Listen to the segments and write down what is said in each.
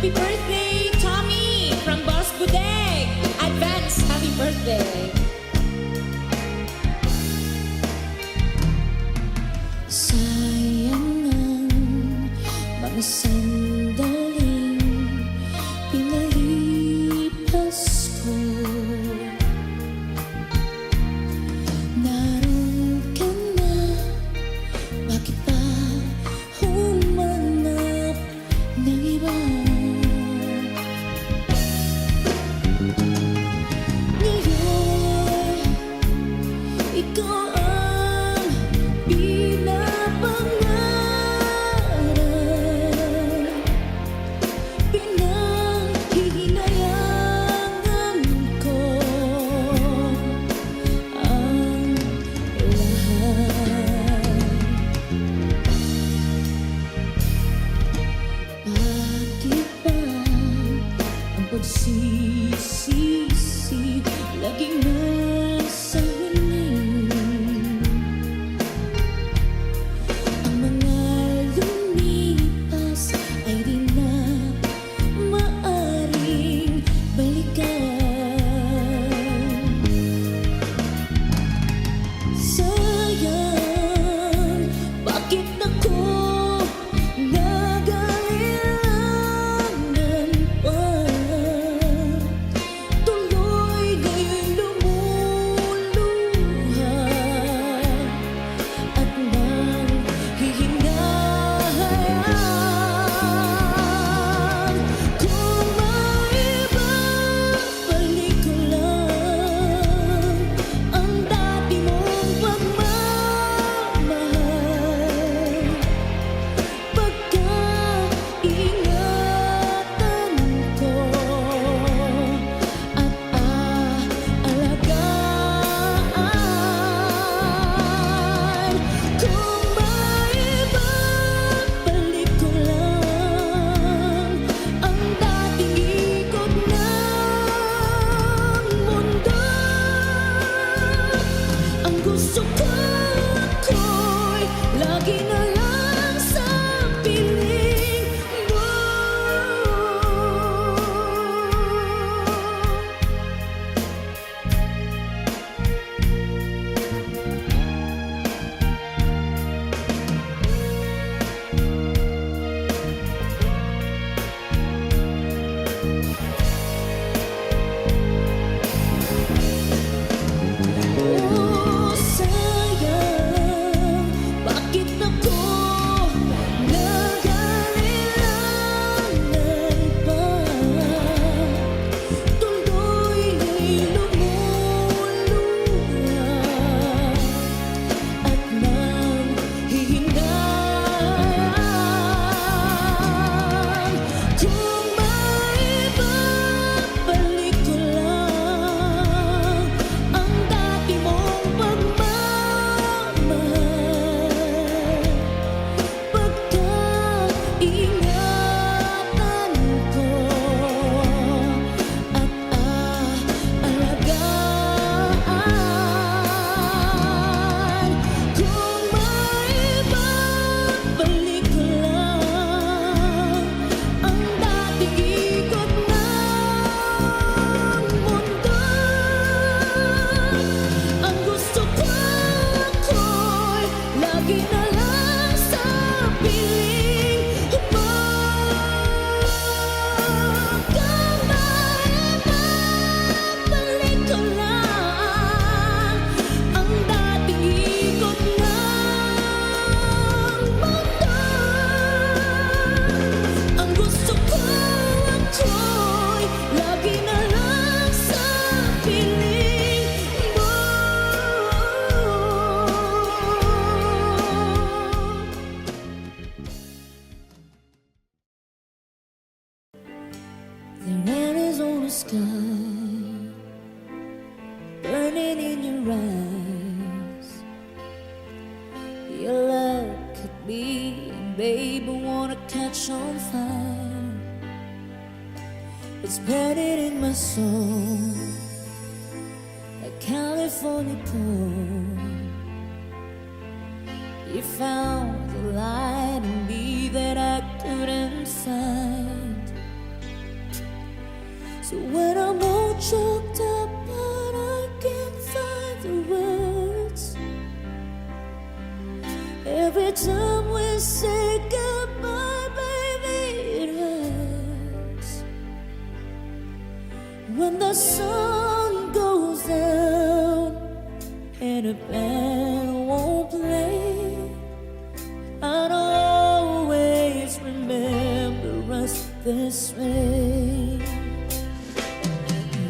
Happy birthday, Tommy from Boss Budeg. Advance happy birthday. Sayang ang mga sandaling pinalipas ko. Naroon ka na, bakit pa humanap ng iba? Ngayon, ikaw ang pinapangarap, pinanghihinayangan ko ang lahat. Bakit ba ang pagsisisi laging nasa huli? Ang mga lumipas ay di na maaring balikan. Sayang, bakit ako nag-aalilangan pa? Tuloy ngayong lumuluha at nanghihinayan. Kung maibabalik ko lang ang dati mong pagmamahal, pagkaingatan ko at aalagaan. Kung maibabalik ko lang ang dating ikot ng mundo, ang gusto ko ako'y lagi na lang sa piling mo. Oh, sayang, bakit ako nag-aalilangan pa? Tuloy nga'y lumuluha at nanghihinayan. Kung maibabalik ko lang ang dati mong pagmamahal, pagkaingatan ko at aalagaan. Kung maibabalik ko lang ang dating ikot ng mundo, ang gusto ko ako'y lagi na lang sa piling mo. Kung maibabalik ko lang ang dating ikot ng mundo, ang gusto ko ako'y lagi na lang sa piling mo. The rain is on the sky, burning in your eyes. Your love could be, babe, I wanna catch on fire. It's burning in my soul, like California cold. You found the light in me that I couldn't find. So when I'm all choked up, but I can't find the words. Every time we say goodbye, baby, it hurts. When the sun goes down and a band won't play, I'd always remember us this way.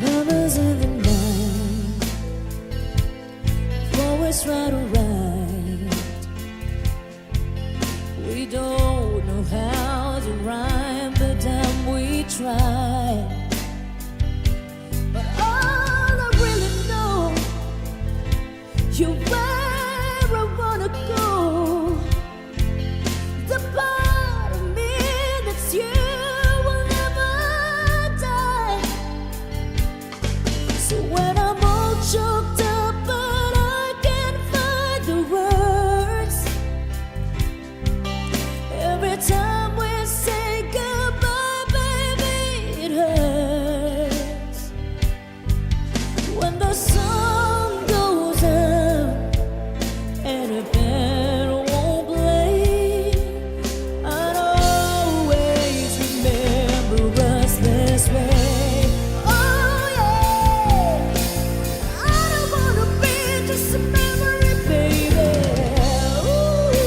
Lovers in the night, always right or right. We don't know how to rhyme, but damn we try. But all I really know, you're where I wanna go. The part of me that's you will never die. So when I'm all choked up, but I can't find the words. Every time we say goodbye, baby, it hurts. When the sun goes down and a band won't play, I'd always remember us this way. Oh yeah, I don't wanna be just a memory, baby. Ooh,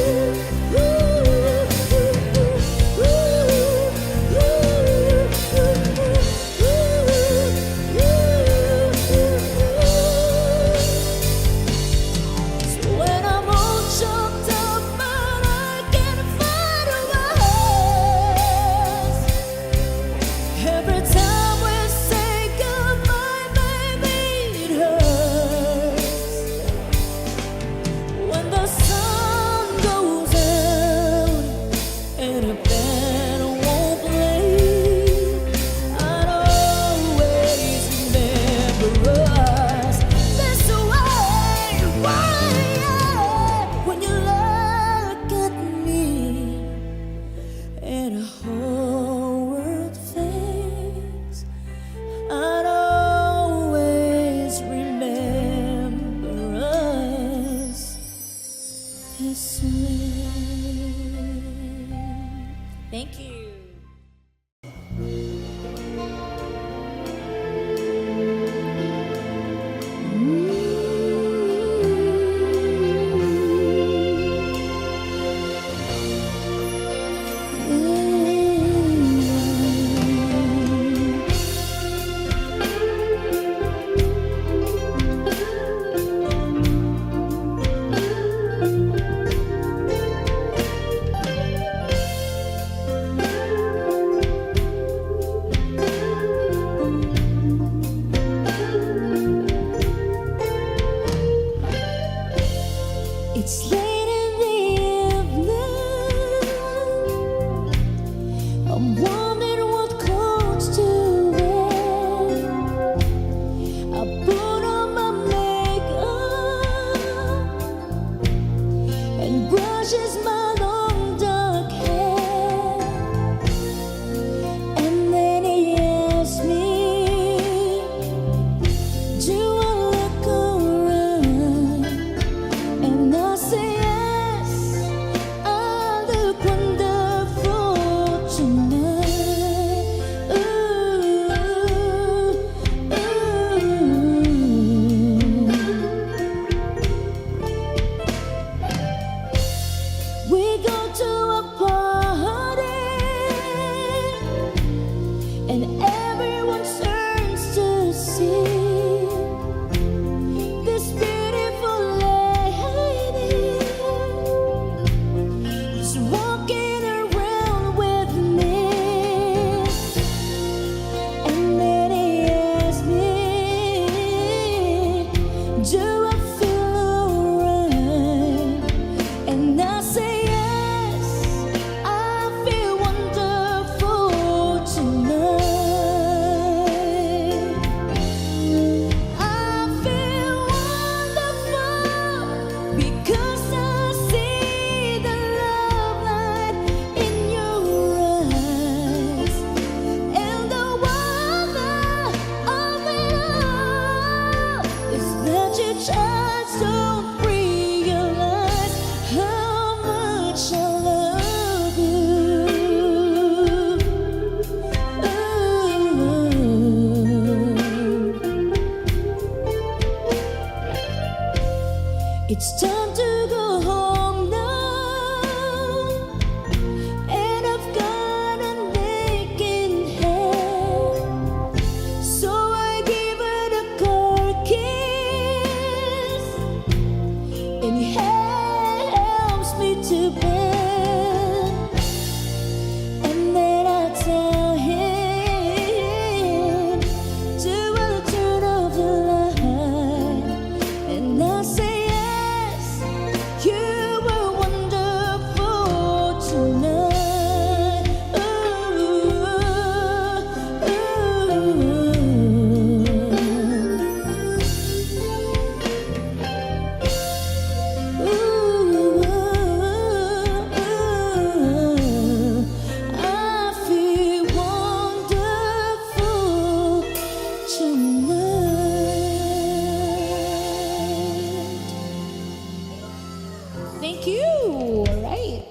so when I'm all choked up, but I can't find words. Every time we say goodbye, baby, it hurts. When the sun goes down and a band won't play, I'd always remember us this way. Why? When you look at me and a whole world fades, I'd always remember us this way. Thank you. It's time to go home now, and I've got an aching head, so I give it a cold kiss, and he helps me to bed, and then I tell him to turn off the light, and I say yes, you were wonderful tonight. I feel wonderful tonight. Thank you. All right.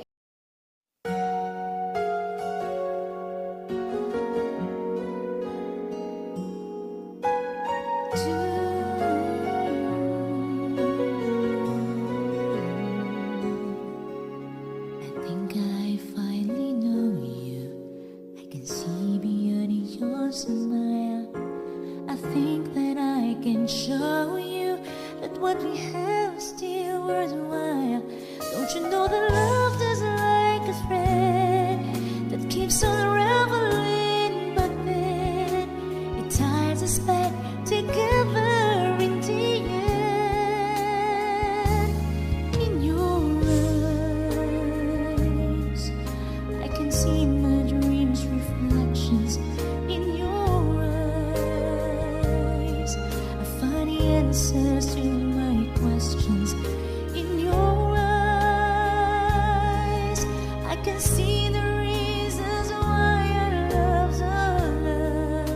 I think I finally know you. I can see beyond your smile. I think that I can show you that what we have is still worthwhile. Don't you know that love is like a thread that keeps on unraveling, but then it ties us back together in the end. In your eyes, I can see my dreams' reflections. In your eyes, I find the answers to my questions. In your eyes, I can see the reasons why our love's alive.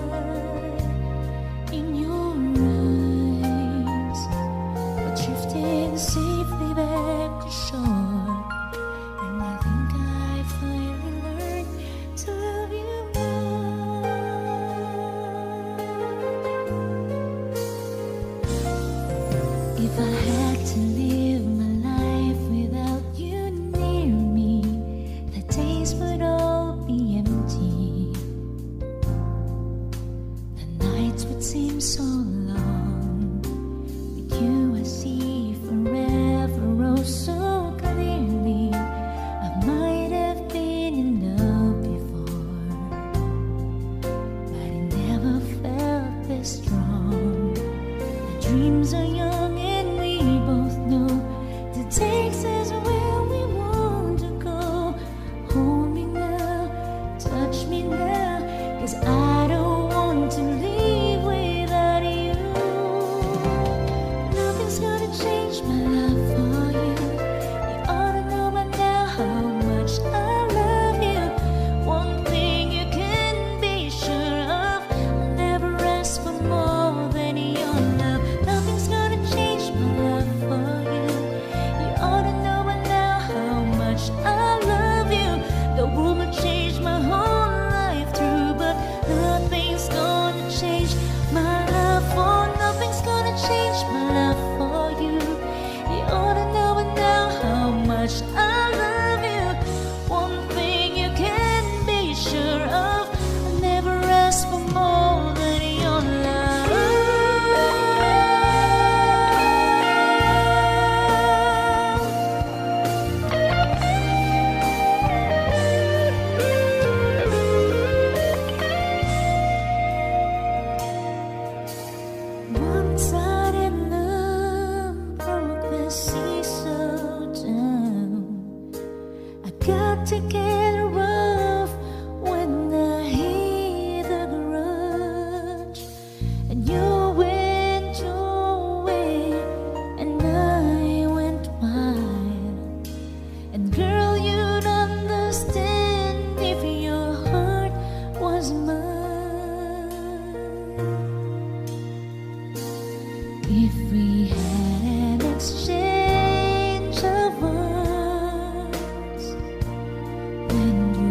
In your eyes, we're drifting safely back to shore, and I think I finally learned to love you more. If I had to live my life without you near me, the days would all be empty. The nights would seem so long. With you I see forever oh so clearly. I might have been in love before, but I never felt this strong. Our dreams are young and we both know that takes us where we want to go. Hold me now, touch me now, 'cause I don't want to leave without you. Nothing's gonna change my love for you. You ought to know by now how much I love you. One thing you can be sure of, I'll never ask for more than your love. Nothing's gonna change my love for you. You ought to know by now how much I love you. The world will change my whole life through, but nothing's gonna change my love for. Nothing's gonna change my love for you. You ought to know by now how much I love you. One thing you can be sure of, I'll never ask for more than your love. Once I didn't love, broke the sea so down. I got to get rough when I hit the grudge, and you went your way and I went wild. And girl, you'd understand if your heart was mine. If we had an exchange of words when you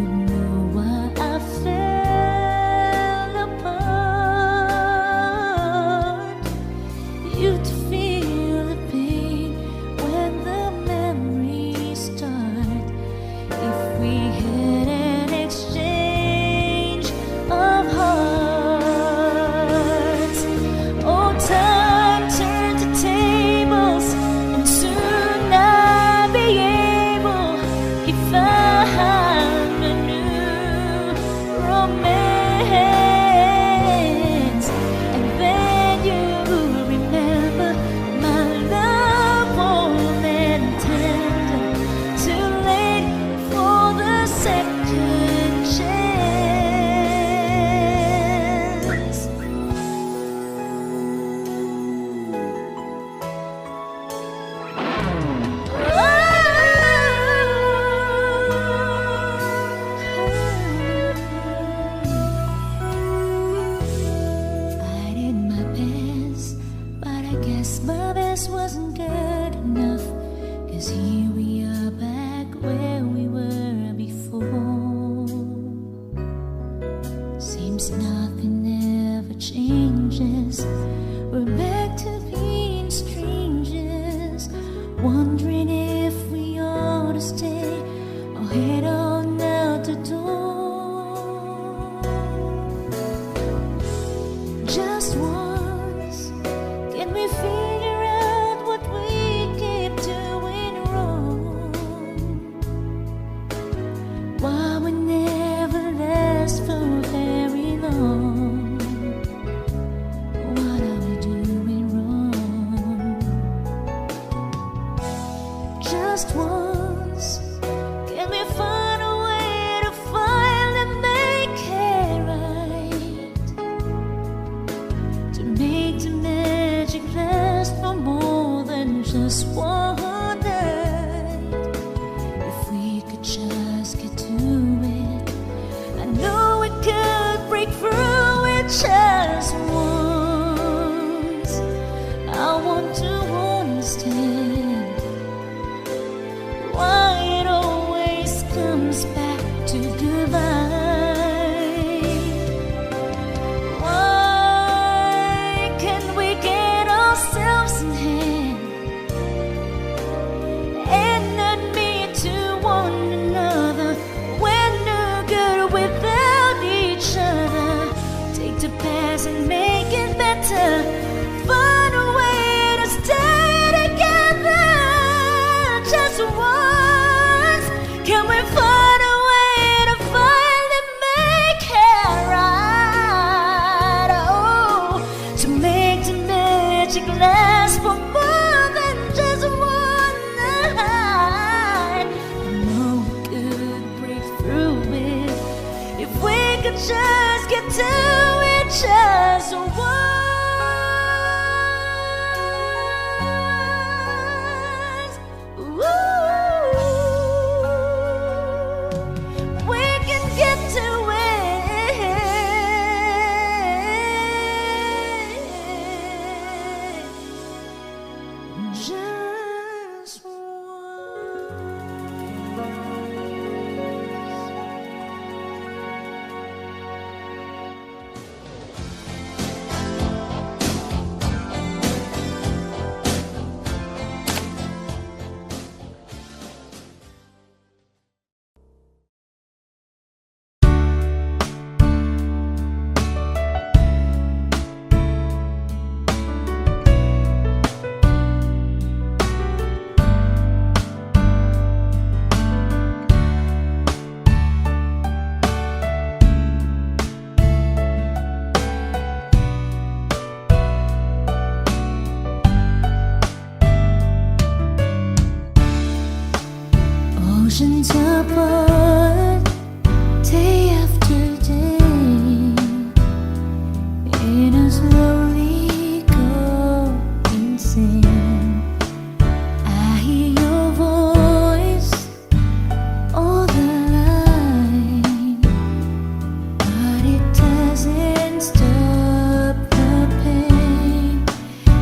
he found a new romance. And then you remember my love, warm and tender, too late for the second chance. I did my best, but I guess my best wasn't good enough. 'Cause here we are back where we were before. Seems nothing ever changes. We're back to being strangers, wondering if we ought to stay or head on out the door. Just once, can we figure out what we keep doing wrong? Why we never last for very long? What are we doing wrong? Just once, can we find a way to finally make it right? To make the magic last for more than just one night. If we could just get to it, I know we could break through it just once. I want to understand why it always comes back to goodbye. Why can't we get ourselves in hand and admit to one another we're no good without each other? Take the past and make it better. Find a way to stay together. Just once, can we find a way to finally make it right? Oh, to make the magic last for more than just one night. I know we could break through it if we could just get to it just once. We can get to it just oceans apart, day after day, and I slowly go insane. I hear your voice all the line, but it doesn't stop the pain.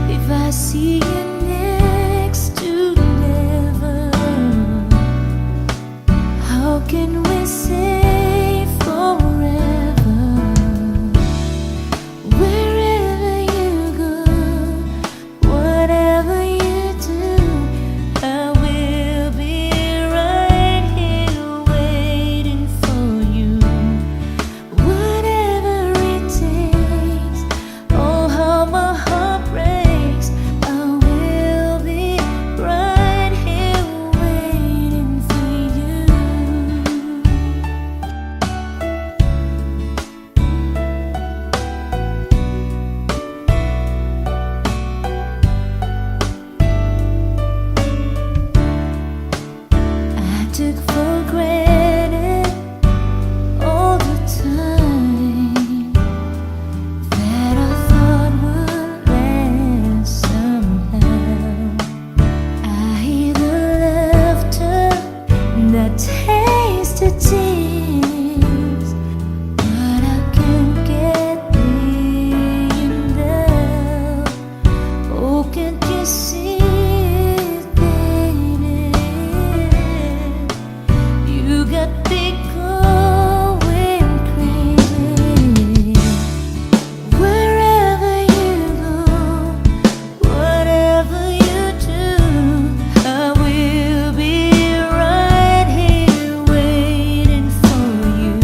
If I see you next to never, how can we say forever? Wherever you go, whatever you do, I will be right here waiting for you. Whatever it takes, oh how my heart breaks, I will be right here waiting for you. I tasted tears, but I can't get them down. Oh, can't you see it, baby? You got me going crazy. Wherever you go, whatever you do, I will be right here waiting for you.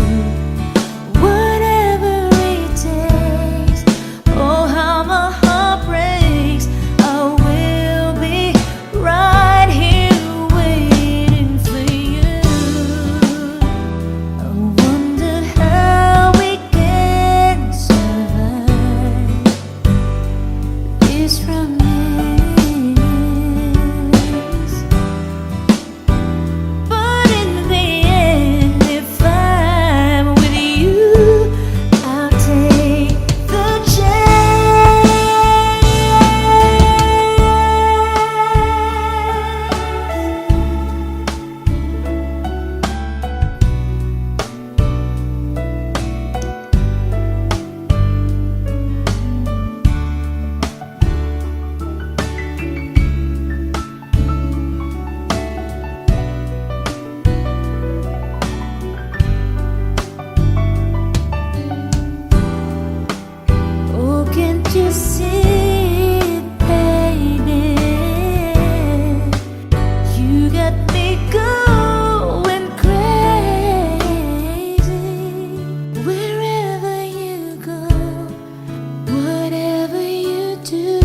Whatever it takes, oh how my heart breaks, I will be right here waiting for you. I wonder how we can survive this romance. But in the end, if I'm with you, I'll take the chance. Oh, can't you see it, baby? You got me going crazy. Wherever you go, whatever you do,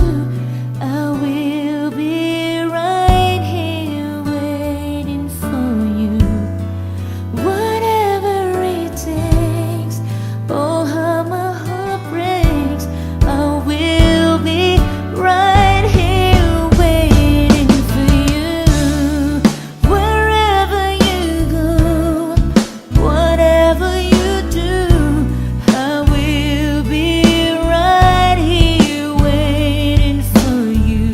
I will be right here waiting for you. Whatever it takes, oh how my heart breaks, I will be right here waiting for you. Wherever you go, whatever you do, I will be right here waiting for you.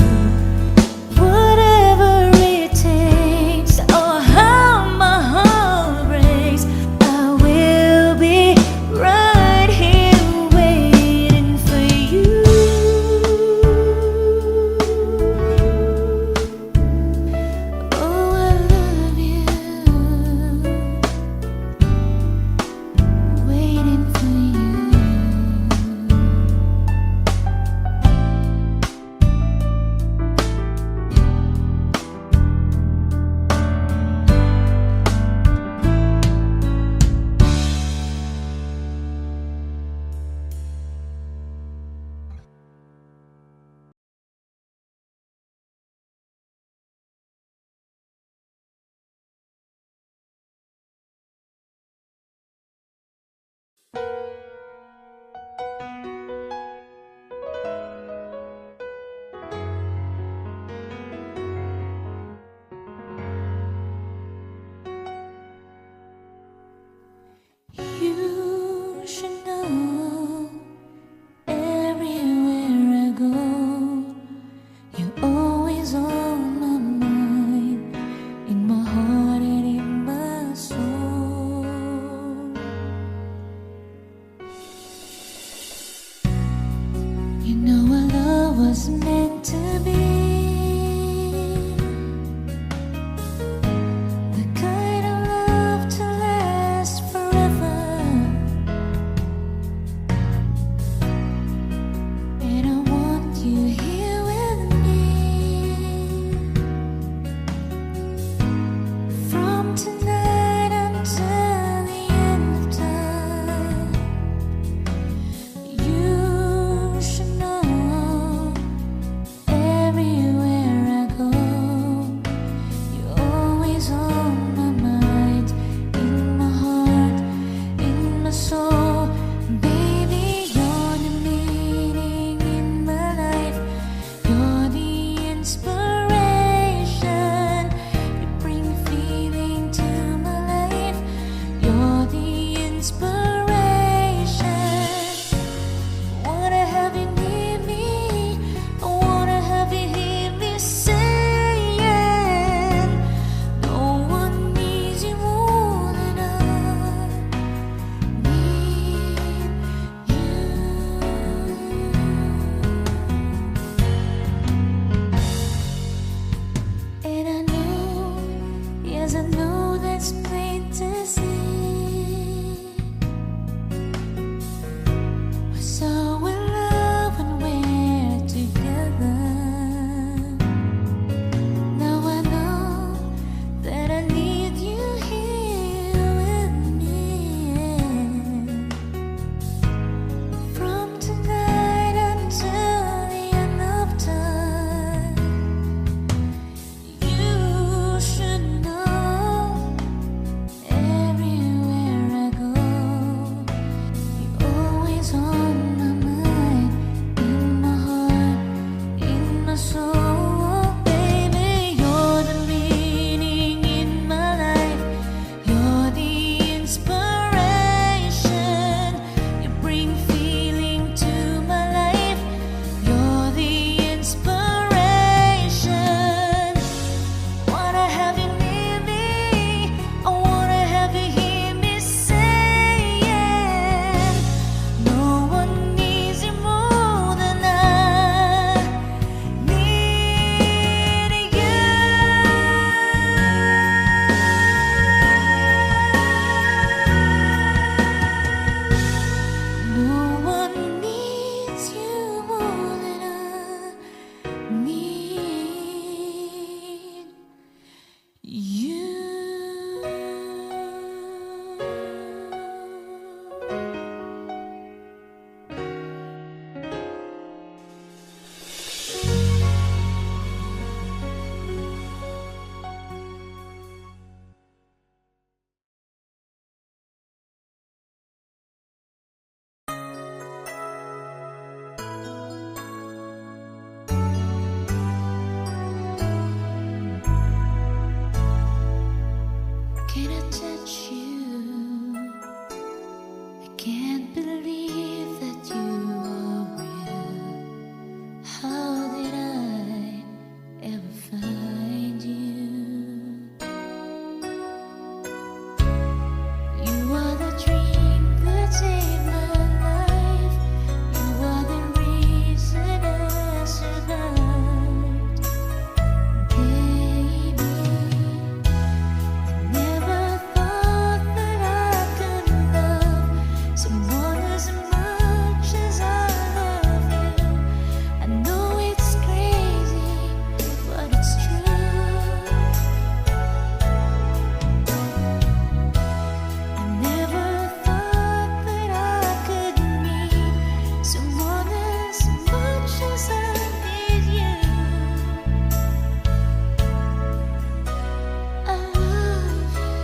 Whatever it takes, oh how my heart breaks, I will be right here waiting for you. Oh, I love you, waiting for you. You should know, everywhere I go, you're always on my mind, in my heart and in my soul. You know our love was meant to be the kind of love to last forever. And I want you here with me from tonight until the end of time. You should know, every touch you. I can't believe that you are real. How did I ever find you? You are the dream that saved my life. You are the reason I survived. Baby, I never thought that I could love someone as much as I love you. I know it's crazy, but it's true. I never thought that I could need someone as much as I need you. I love you.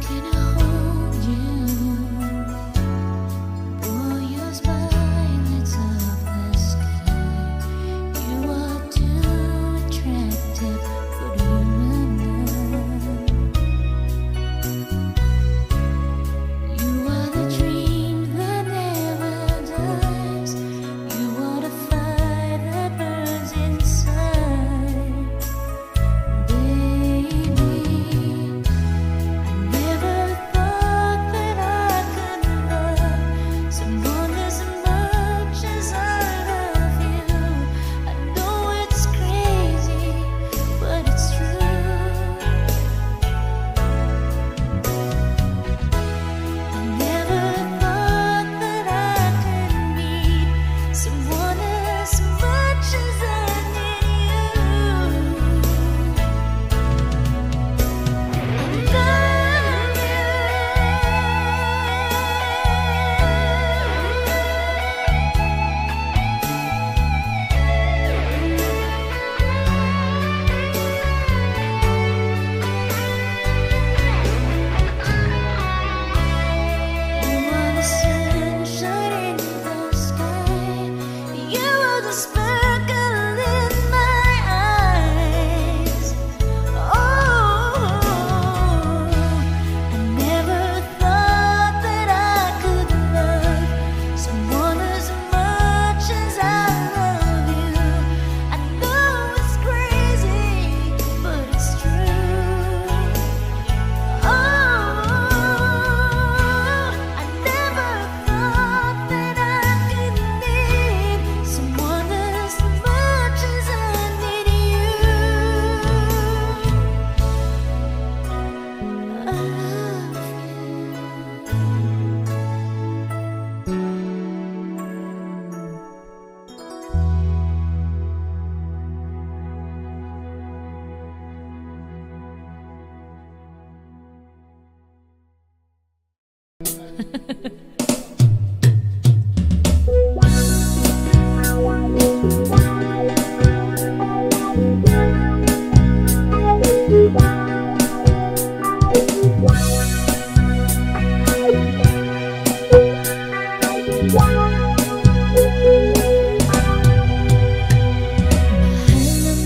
Can I hold you? Boy, your smile lights up the sky. You are too attractive for the human mind. You are the dream that never dies. You are the fire that burns inside. Baby, I never thought that I could love someone as much as I love you. I know it's crazy, but it's true. I never thought that I could need someone as much as I need you. I love you. You are the sunshine in the sky. You are the sparkle in my eyes. Oh, I never thought that I could love someone as much as I love you. I know it's crazy, but it's true. Oh, I never thought that I could need someone as much as I need you. I love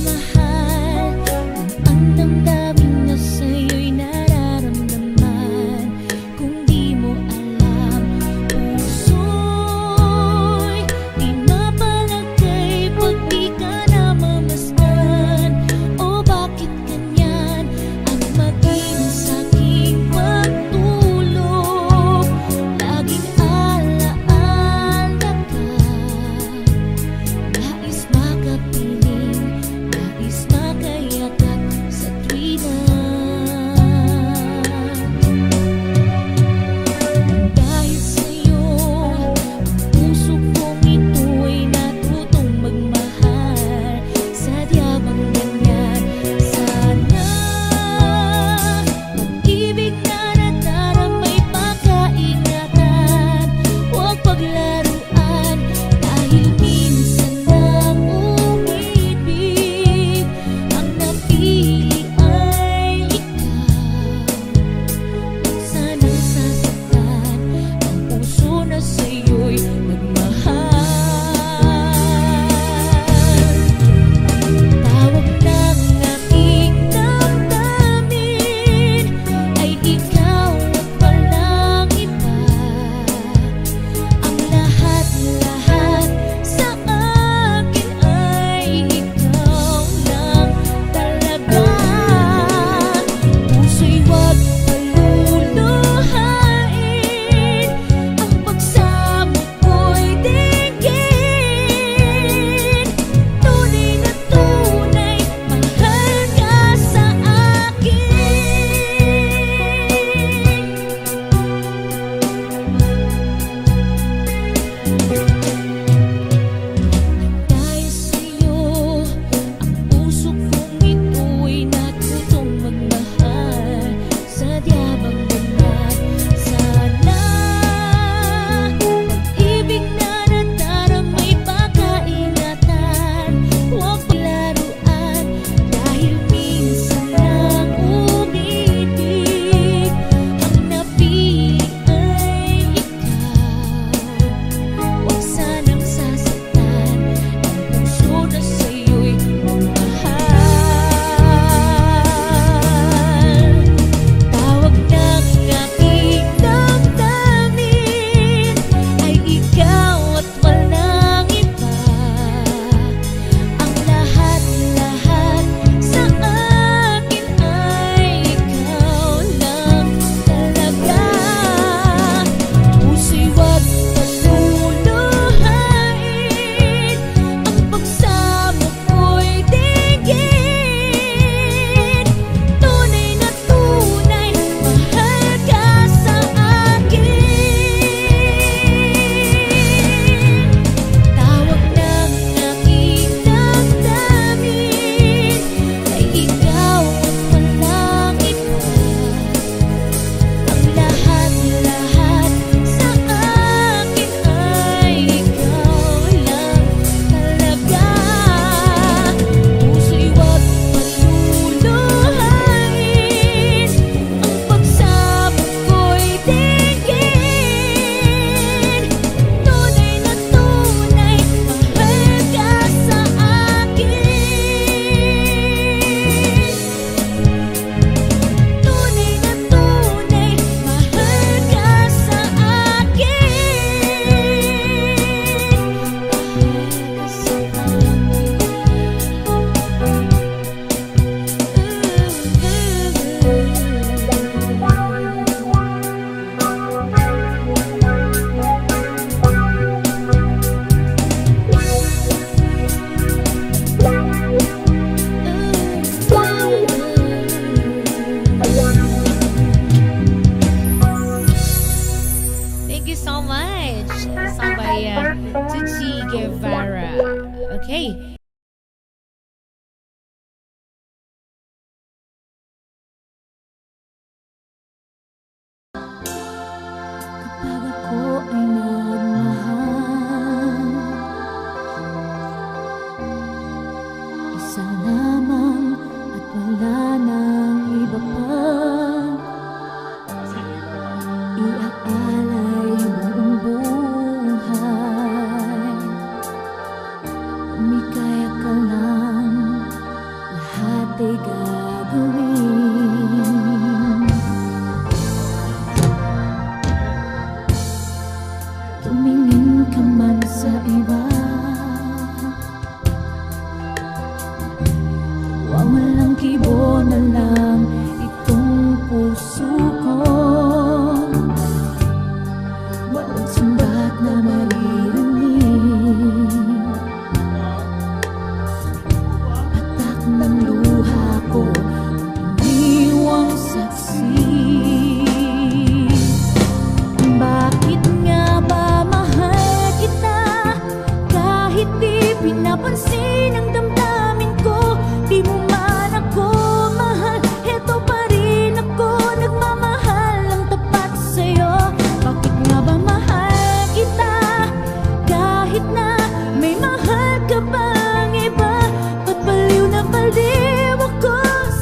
mahal. Ang damdamin niya sa'yo'y nararamdaman. Kung di mo alam Hey, Kapag ako ay nagmahal, isa lamang at wala nang iba pa. Iaalay buong buhay. Umikaya ka lang, lahat ay gagawin. Tumingin ka man sa iba, walang kibo na lang itong puso ko. Walang sumbat na maririnig, patak ng luha ko, iniwang saksi. Bakit nga ba mahal kita? Kahit di pinapansin ang damdamin ko, di mo man ako mahal, eto pa rin ako, nagmamahal ng tapat sa'yo. Bakit nga ba mahal kita? Kahit na may mahal ka bang iba, ba't baliw na baliw ako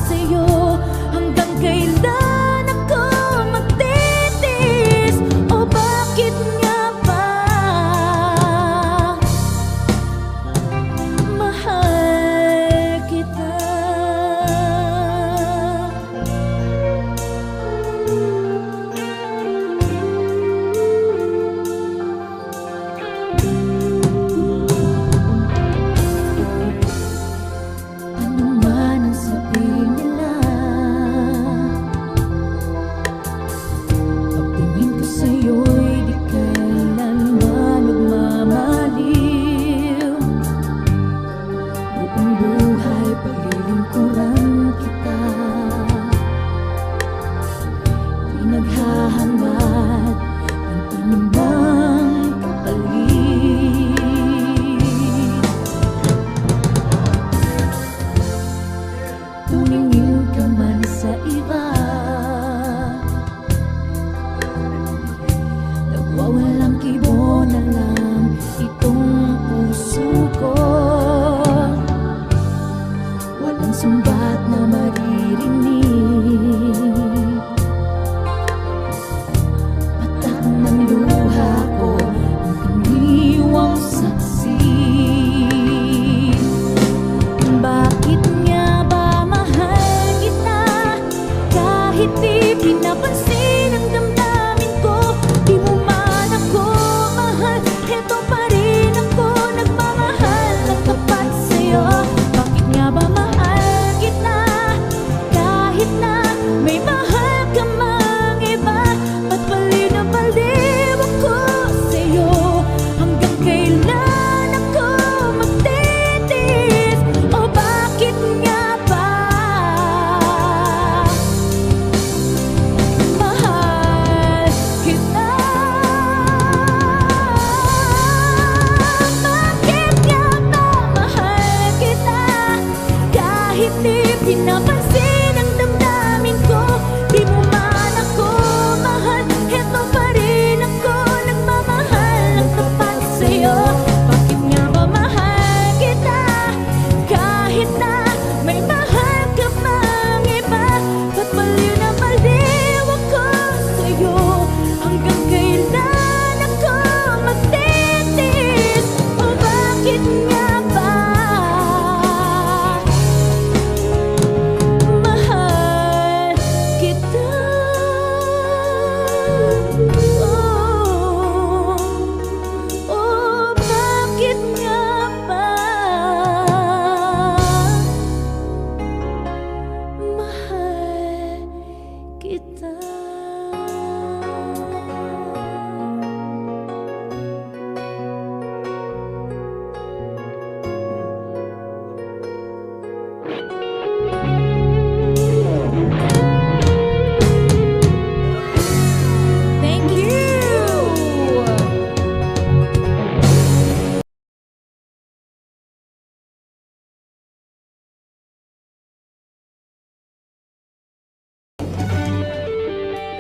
sa'yo? Hanggang kailan ako magtitiis? O bakit nga ba mahal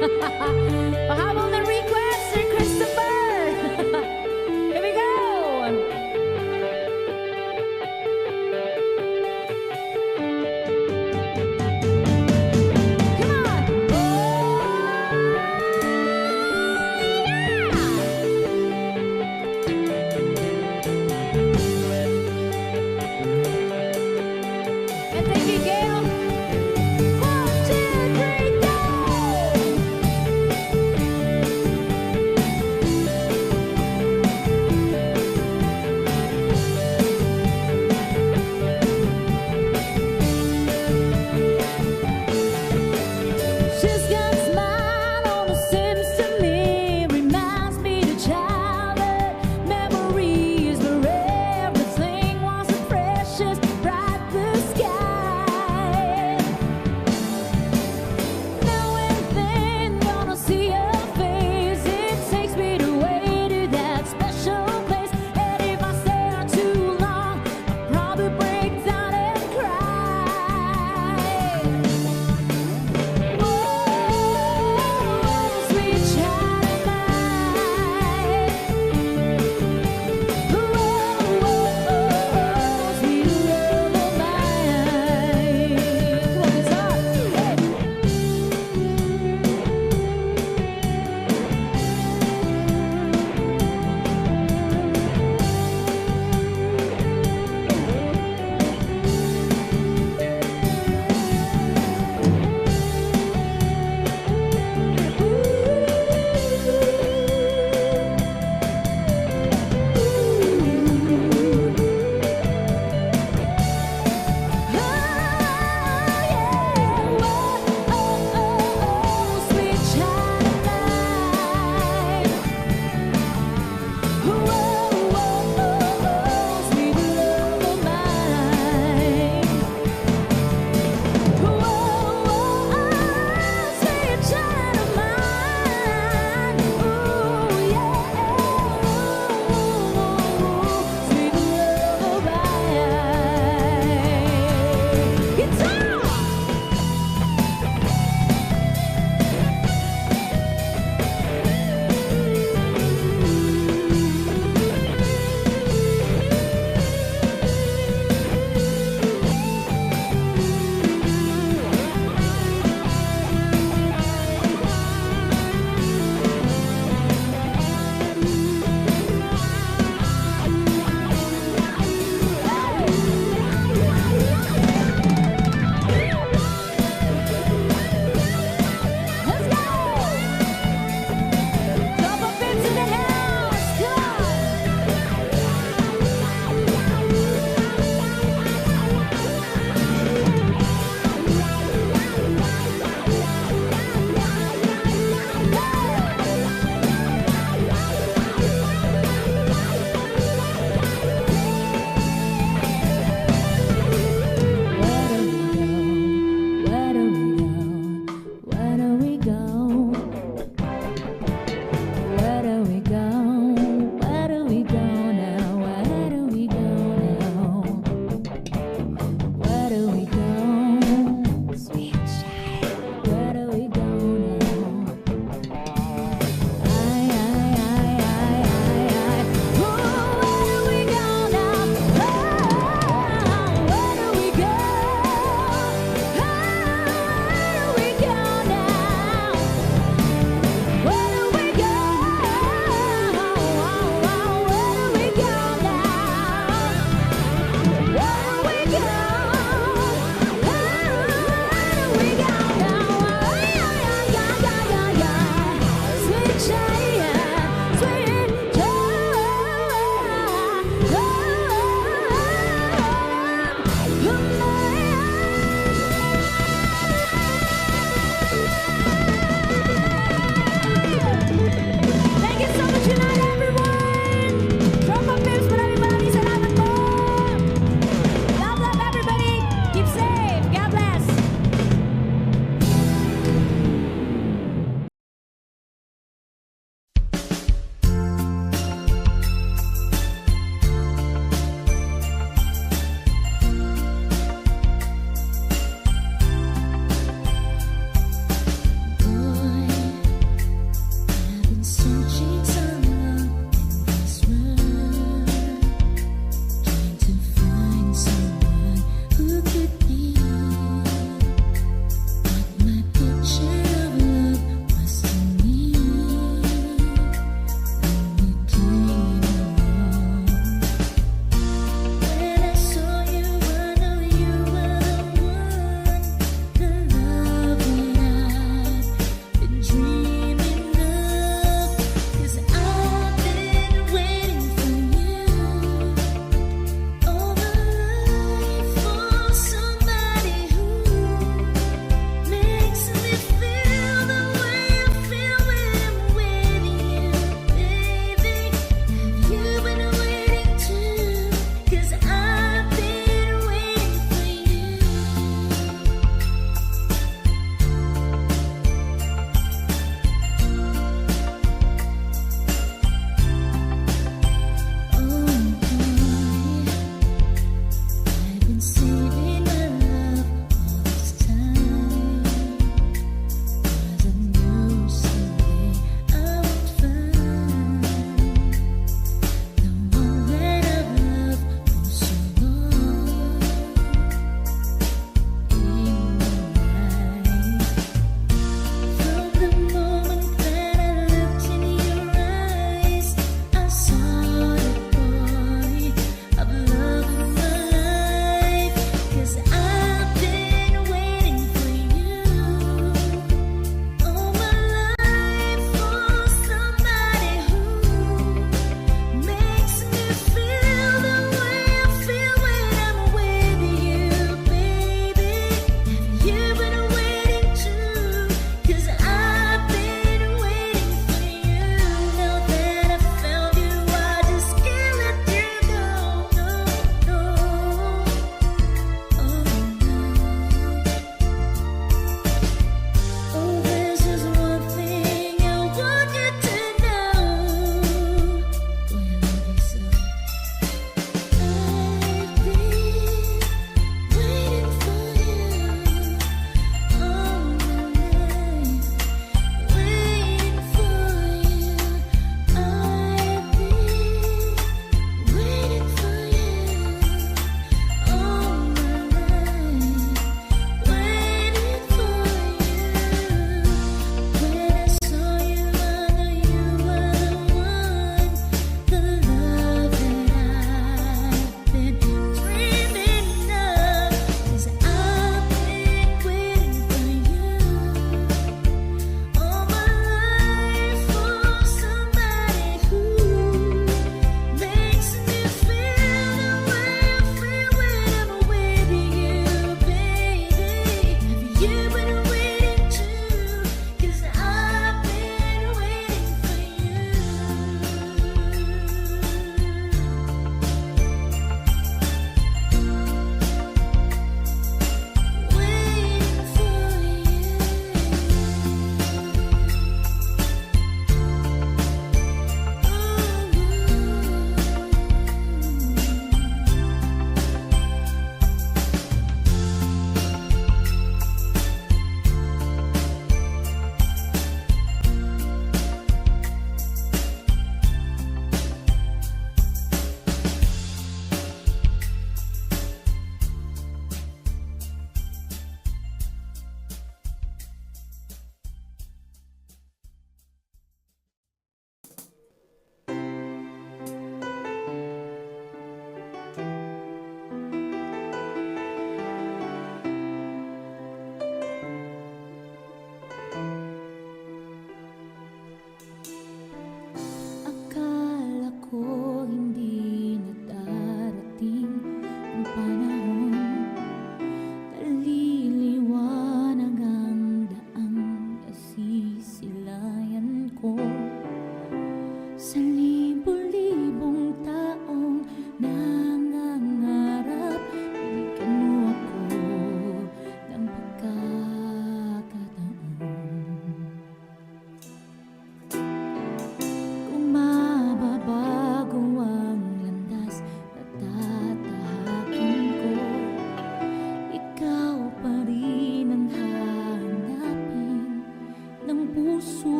Pahabol na request, Sir Christopher. Here we go. Come on. And thank you, Gail. 1, 2, 3, go!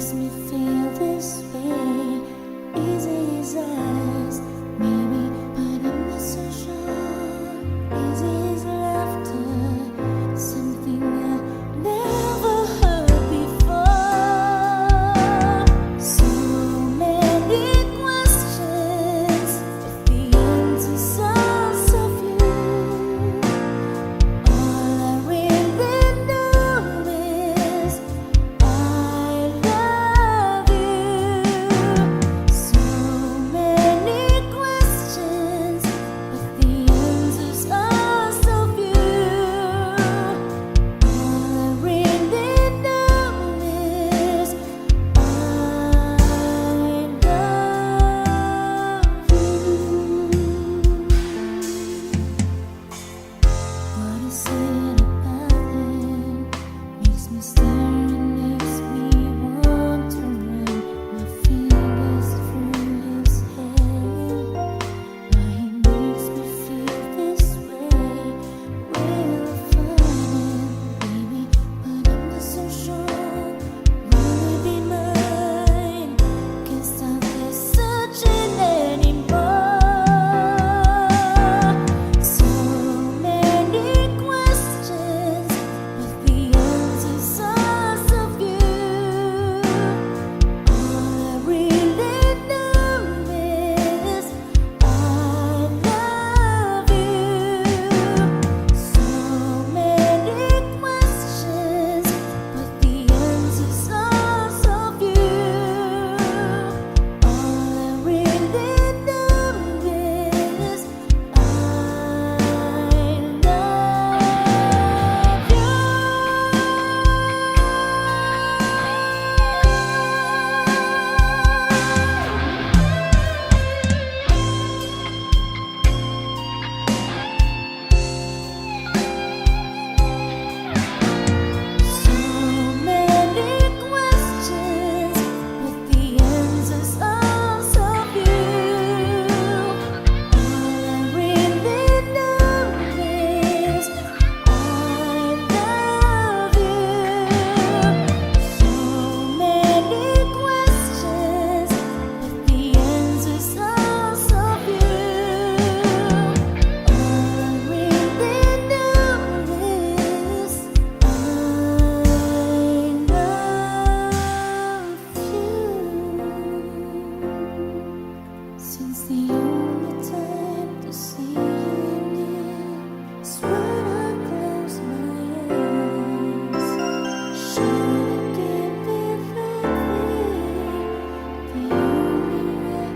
makes me feel this way. Easy as ice, maybe, but I'm not so sure. Easy as laughter, something I never heard before. So many questions, but the answers are so few. All I really know is I love you. So many questions, but the answers are so few. All I really know is I love you. What is it about him? Makes me stare and makes me want to run my fingers through his hair. Why he makes me feel this way? Will I find him, baby? But I'm not so sure. Will he be mine? Can't stop this searching anymore. So many questions, but the answers are so few. All I really know is I love you. So many questions, but the answers are so few. All I really know is I So many questions, but the answers are so few. All I really know is I love you. So many questions, but the answers are so few. All I really know is I love you. Since the only time to see you near is when I close my eyes. Should I keep it like the only way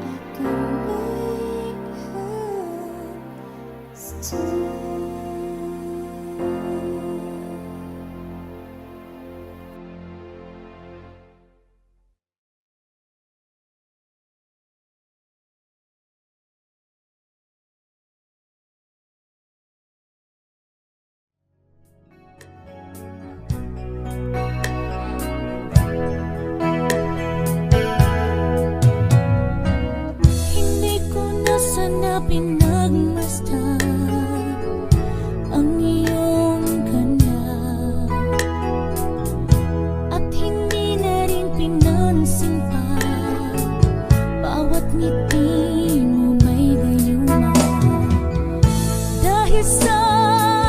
I can make her stay. Hindi ko na sana pinagmasdan ang iyong ganda, at hindi na rin pinansin pa bawat ngiti mo may gayuma. Dahil sa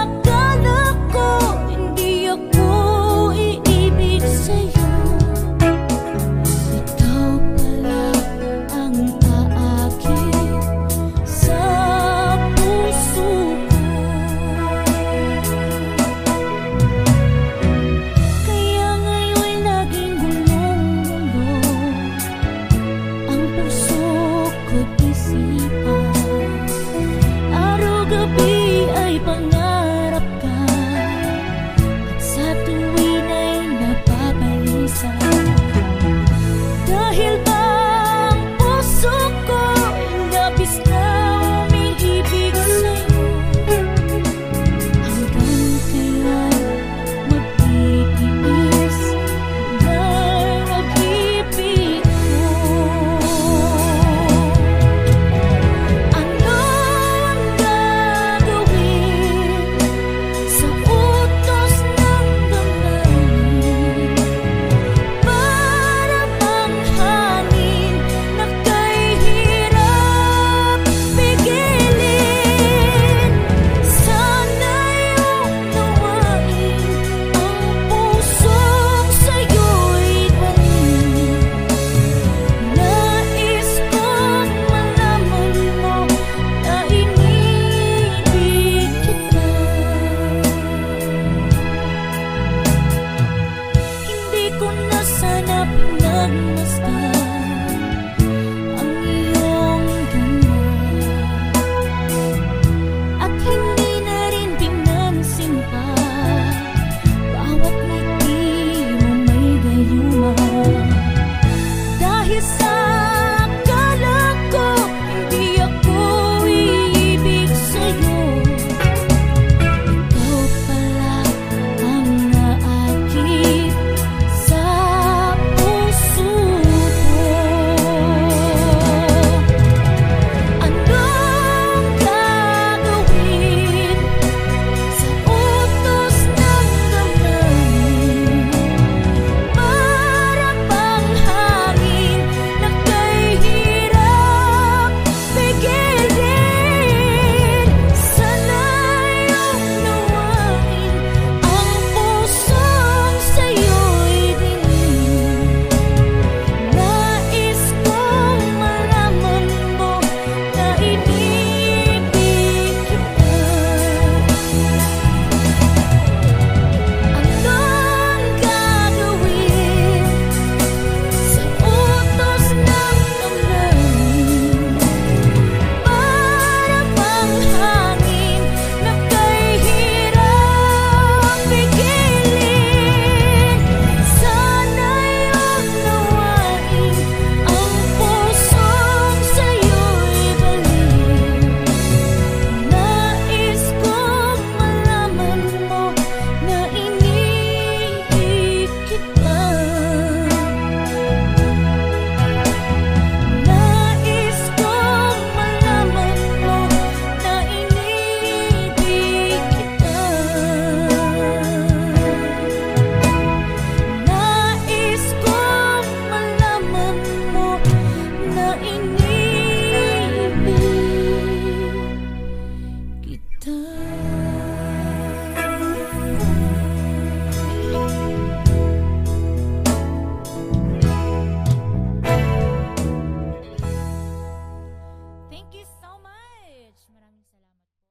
akala ko hindi ako iibig sa'yo, ikaw pala ang aakit sa puso ko. Kaya ngayon'y laging gulong-gulo ang puso ko't na sana pinagmasdan ang iyong ganda, at hindi na rin pinansin pa bawat ngiti mo may gayuma. Dahil sa akala ko hindi ako iibig sa'yo, ikaw pala ang naakit sa puso ko. Anong gagawin sa utos ng damdamin? Para bang hangin na kay hirap pigilin. Sana'y unawain ang pusong sa'yo'y dinig. Nais kong malaman mo na iniibig kita. Anong gagawin sa utos ng damdamin? Para bang hangin na kay hirap pigilin. Sana'y unawain ang pusong sa'yo'y balik. Nais kong malaman mo na iniibig kita. Nais kong malaman mo na iniibig kita. Nais kong malaman mo na iniibig kita. Thank you so much. Maraming salamat po.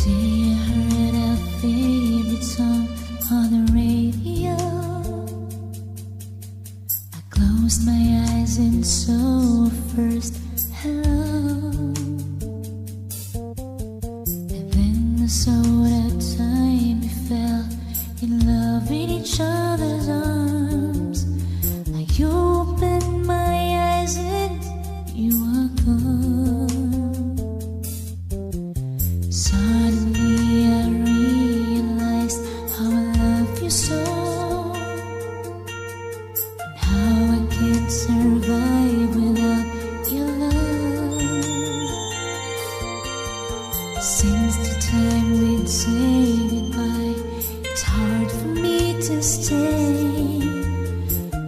Today I heard our favorite song on the radio. I closed my eyes and saw first hello, and then I saw that time we fell in love in each other's arms. I opened my eyes and you were gone. Suddenly I realized how I love you so, and how I can't survive without your love. Since the time we'd say goodbye, it's hard for me to stay.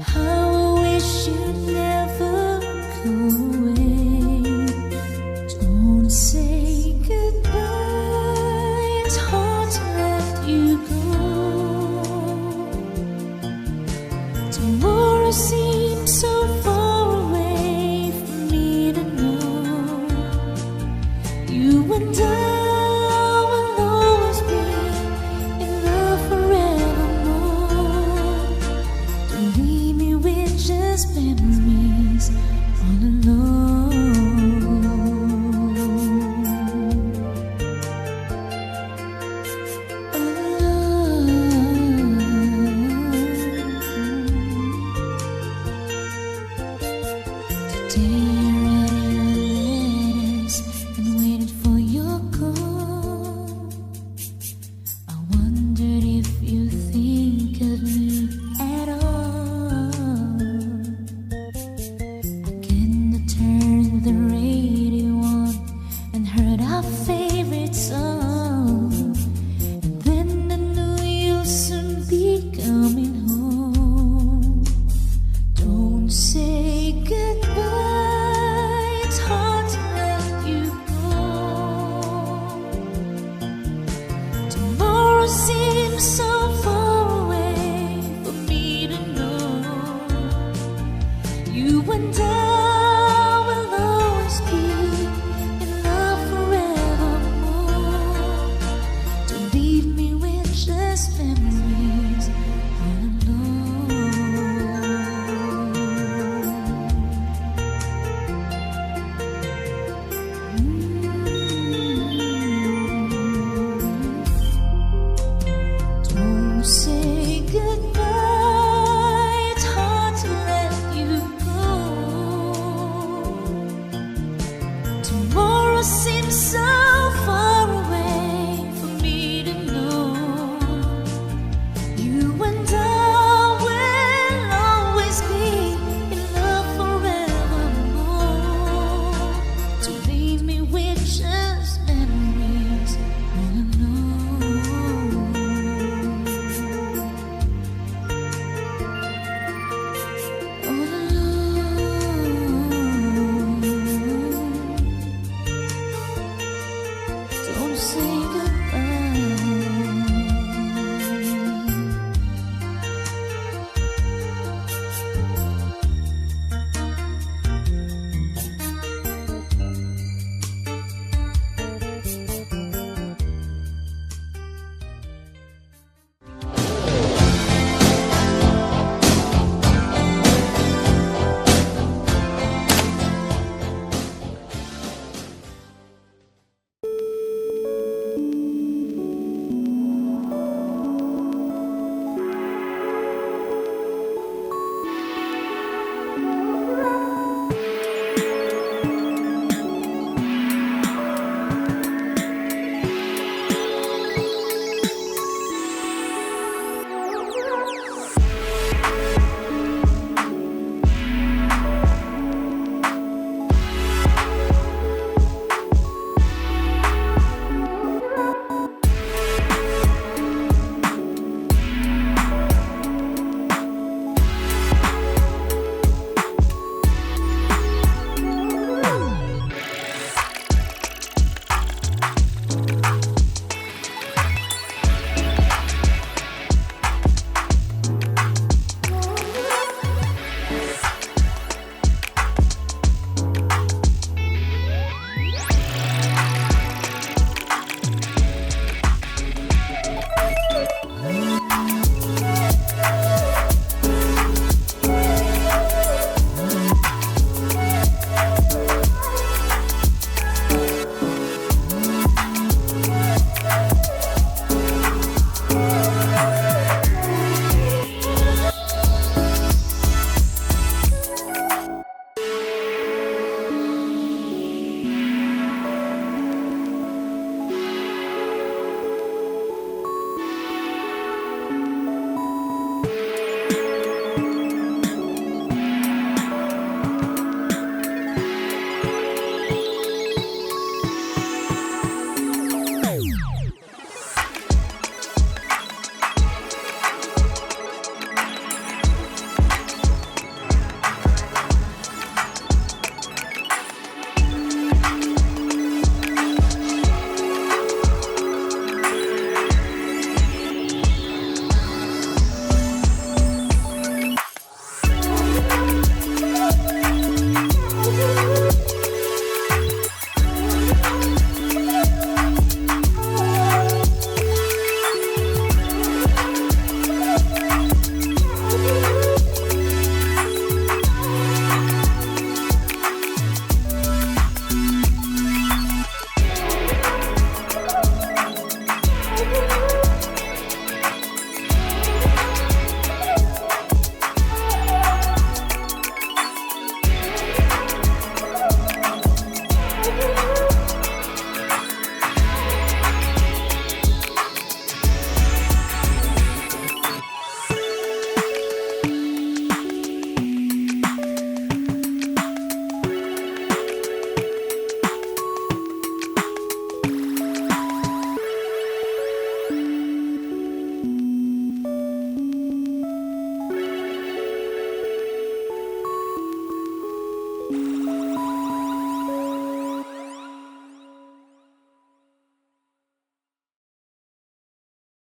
How I wish you'd never go away. Don't say goodbye, it's hard to let you go. Tomorrow seems so far away for me to know. You and I will always be in love forevermore. Don't leave me with just memories all alone. Alone. 'Cause I know that you will never go away. Tomorrow seems so far away for me to know. You and I will always be in love forevermore. Don't leave me with just memories all alone. Alone. 'Cause I know that you will never go away. Tomorrow seems so far away for me to know. You and I will always be in love forevermore. Don't leave me with just memories all alone. Alone.